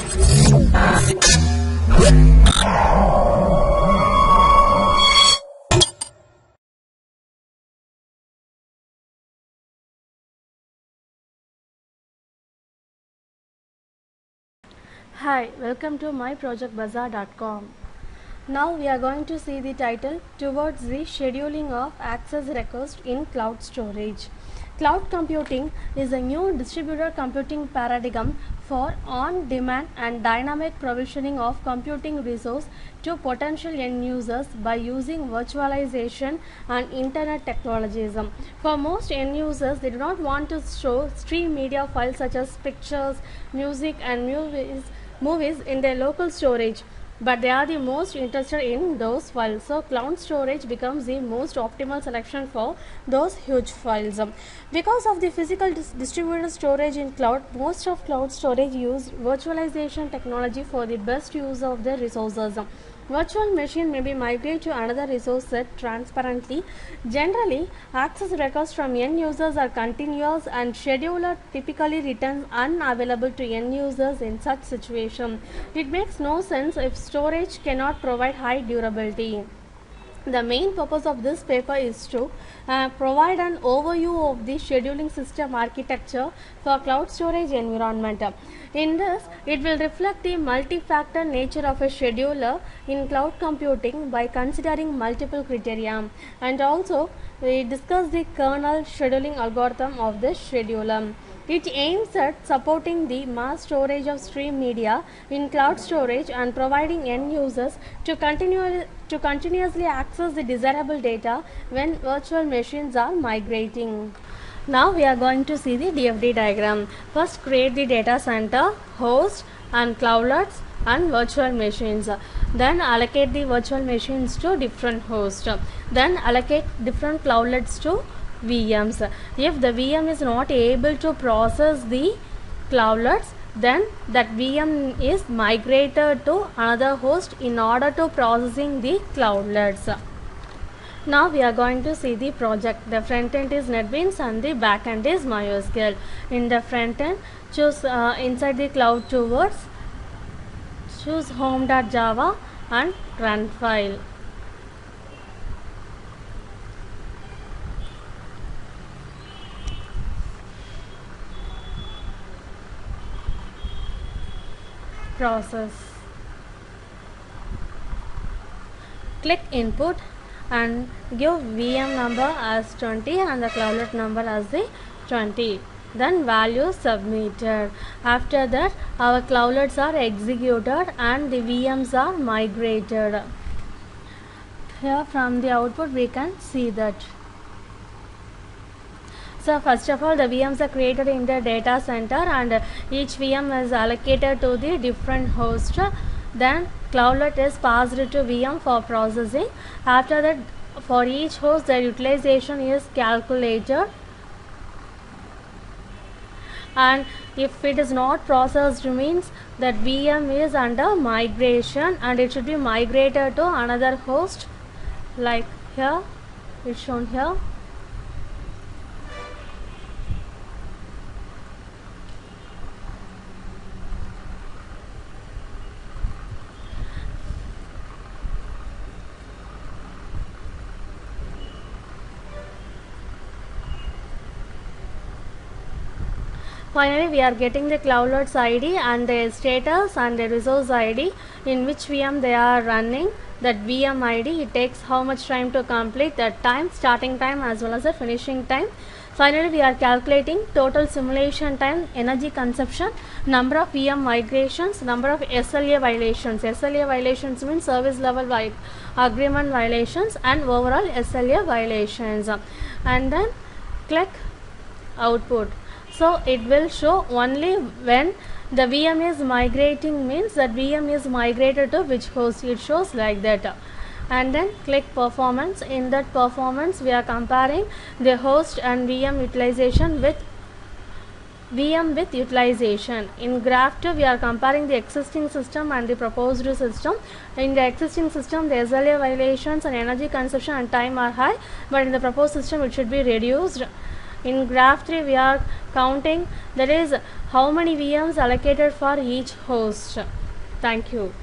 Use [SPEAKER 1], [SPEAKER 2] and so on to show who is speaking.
[SPEAKER 1] Hi, welcome to myprojectbazaar.com. Now we are going to see the title towards the scheduling of access requests in cloud storage. Cloud computing is a new distributed computing paradigm for on-demand and dynamic provisioning of computing resource to potential end users by using virtualization and internet technologies. For most end users, they do not want to stream media files such as pictures, music and movies in their local storage, but they are the most interested in those files. So cloud storage becomes the most optimal selection for those huge files. Because of the physical distributed storage in cloud, most of cloud storage use virtualization technology for the best use of the resources. Virtual machine may be migrated to another resource set transparently. Generally, access requests from end users are continuous and scheduler typically returns unavailable to end users in such situation. It makes no sense if storage cannot provide high durability. The main purpose of this paper is to provide an overview of the scheduling system architecture for cloud storage environment. In this, it will reflect the multi-factor nature of a scheduler in cloud computing by considering multiple criteria, and also we discuss the kernel scheduling algorithm of the scheduler. It aims at supporting the mass storage of stream media in cloud storage and providing end users to continuously access the desirable data when virtual machines are migrating. Now we are going to see the DFD diagram. First, create the data center, host and cloudlets and virtual machines. Then allocate the virtual machines to different hosts. Then allocate different cloudlets to VMs. If the VM is not able to process the cloudlets, then that VM is migrated to another host in order to processing the cloudlets. Now we are going to see the project. The front end is NetBeans and the back end is MySQL. In the front end, choose inside the cloud towards, choose home.java and run file. Process. Click input and give VM number as 20 and the cloudlet number as the 20. Then value submitted. After that, our cloudlets are executed and the VMs are migrated. Here from the output we can see that. So first of all, the VMs are created in the data center and each VM is allocated to the different host. Then cloudlet is passed to VM for processing. After that, for each host the utilization is calculated, and if it is not processed means that VM is under migration and it should be migrated to another host, like here it's shown here. Finally, we are getting the cloudlets ID and their status and the resource ID, in which VM they are running. That VM ID, it takes how much time to complete, that time, starting time as well as the finishing time. Finally, we are calculating total simulation time, energy consumption, number of VM migrations, number of SLA violations. SLA violations means service level agreement violations, and overall SLA violations. And then click output. So it will show only when the VM is migrating, means that VM is migrated to which host. It shows like that. And then click performance. In that performance, we are comparing the host and VM utilization with utilization. In graph 2, we are comparing the existing system and the proposed system. In the existing system, the SLA violations and energy consumption and time are high, but in the proposed system it should be reduced. In graph 3 we are counting, that is how many VMs allocated for each host. Thank you.